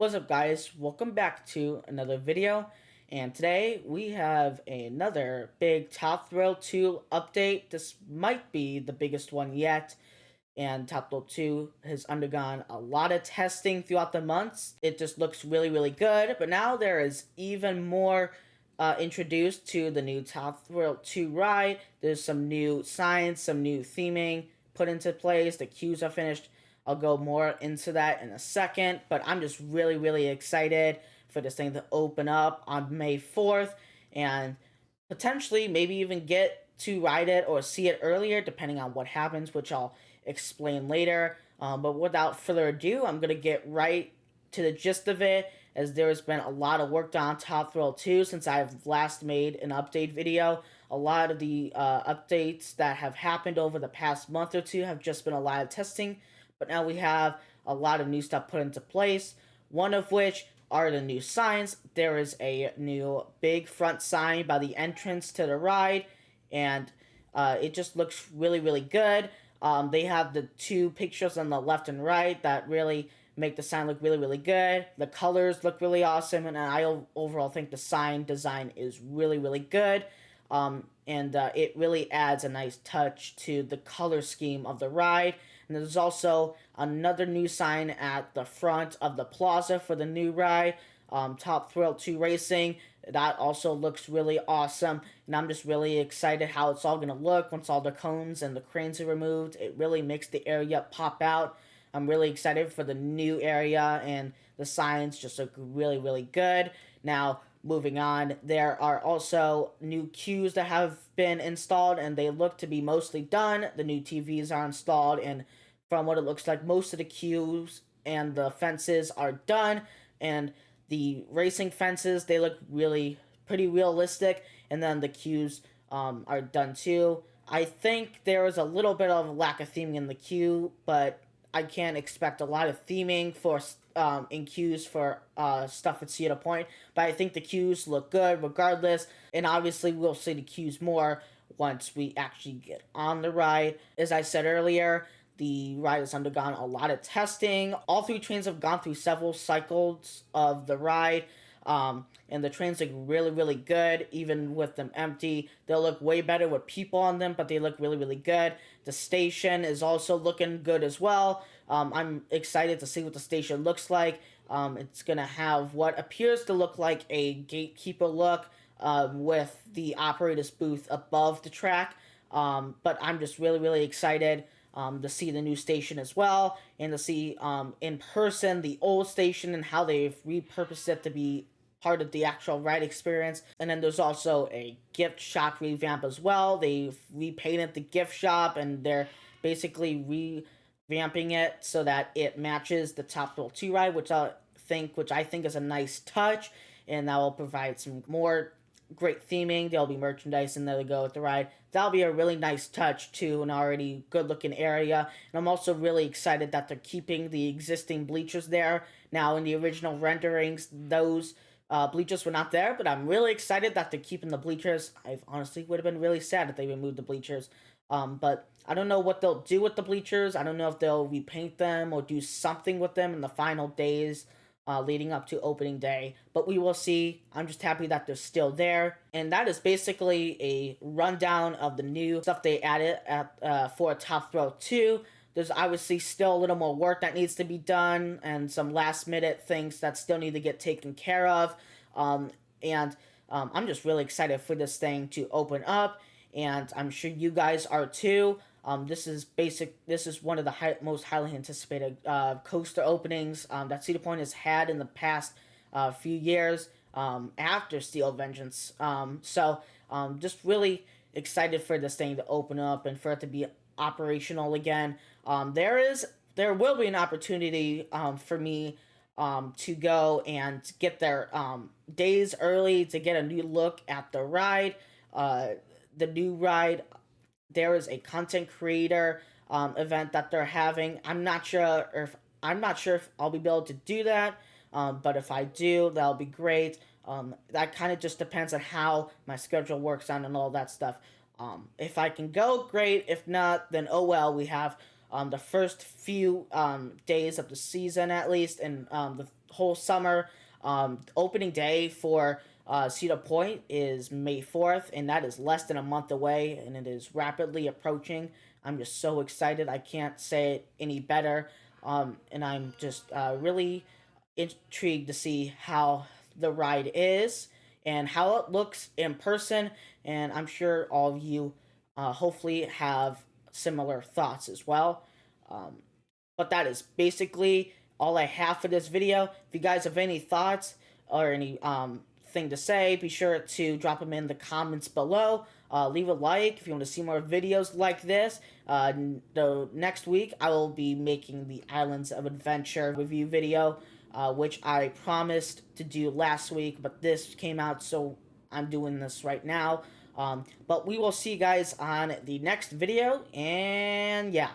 What's up, guys? Welcome back to another video, and today we have another big Top Thrill 2 update. This might be the biggest one yet, and Top Thrill 2 has undergone a lot of testing throughout the months. It just looks really, really good, but now there is even more introduced to the new Top Thrill 2 ride. There's some new signs, some new theming put into place. The queues are finished. I'll go more into that in a second, but I'm just really, really excited for this thing to open up on May 4th and potentially maybe even get to ride it or see it earlier, depending on what happens, which I'll explain later. But without further ado, I'm going to get right to the gist of it, as there has been a lot of work done on Top Thrill 2 since I've last made an update video. A lot of the updates that have happened over the past month or two have just been a lot of testing, but now we have a lot of new stuff put into place, one of which are the new signs. There is a new big front sign by the entrance to the ride, and it just looks really, really good. They have the two pictures on the left and right that really make the sign look really, really good. The colors look really awesome, and I overall think the sign design is really, really good. And it really adds a nice touch to the color scheme of the ride. And there's also another new sign at the front of the plaza for the new ride, Top Thrill 2 Racing. That also looks really awesome, and I'm just really excited how it's all going to look once all the cones and the cranes are removed. It really makes the area pop out. I'm really excited for the new area, and the signs just look really, really good. Now, moving on, there are also new queues that have been installed, and they look to be mostly done. The new TVs are installed, and from what it looks like, most of the queues and the fences are done, and the racing fences, they look really pretty realistic, and then the queues are done too. I think there was a little bit of lack of theming in the queue, but I can't expect a lot of theming for in queues for stuff at Cedar Point. But I think the queues look good regardless, and obviously we'll see the queues more once we actually get on the ride. As I said earlier, the ride has undergone a lot of testing. All three trains have gone through several cycles of the ride. And the trains look really, really good, even with them empty. They'll look way better with people on them, but they look really, really good. The station is also looking good as well. I'm excited to see what the station looks like. It's going to have what appears to look like a gatekeeper look with the operator's booth above the track. But I'm just really, really excited to see the new station as well, and to see in person the old station and how they've repurposed it to be part of the actual ride experience. And then there's also a gift shop revamp as well. They've repainted the gift shop, and they're basically revamping it so that it matches the Top Thrill 2 ride, which I think is a nice touch, and that will provide some more great theming. There'll be merchandise in there to go with the ride. That'll be a really nice touch to an already good looking area. And I'm also really excited that they're keeping the existing bleachers there. Now, in the original renderings, those bleachers were not there, but I'm really excited that they're keeping the bleachers. I honestly would have been really sad if they removed the bleachers. But I don't know what they'll do with the bleachers. I don't know if they'll repaint them or do something with them in the final days leading up to opening day, but we will see. I'm just happy that they're still there, and that is basically a rundown of the new stuff they added at for Top Thrill 2. There's obviously still a little more work that needs to be done, and some last minute things that still need to get taken care of. And I'm just really excited for this thing to open up, and I'm sure you guys are too. This is one of the most highly anticipated coaster openings that Cedar Point has had in the past few years after Steel Vengeance. Just really excited for this thing to open up and for it to be operational again. There will be an opportunity for me to go and get there days early to get a new look at the ride. The new ride, there is a content creator event that they're having. I'm not sure if I'll be able to do that, but if I do, that'll be great. That kind of just depends on how my schedule works out and all that stuff. If I can go, great. If not, then oh well. We have the first few days of the season at least, and whole summer. Opening day for Cedar Point is May 4th, and that is less than a month away, and it is rapidly approaching. I'm just so excited. I can't say it any better. And I'm just really intrigued to see how the ride is and how it looks in person. And I'm sure all of you hopefully have similar thoughts as well. Um, but that is basically all I have for this video. If you guys have any thoughts or any thing to say, be sure to drop them in the comments below. Leave a like if you want to see more videos like this. The next week I will be making the Islands of Adventure review video, which I promised to do last week, but this came out, so I'm doing this right now. But we will see you guys on the next video, and yeah.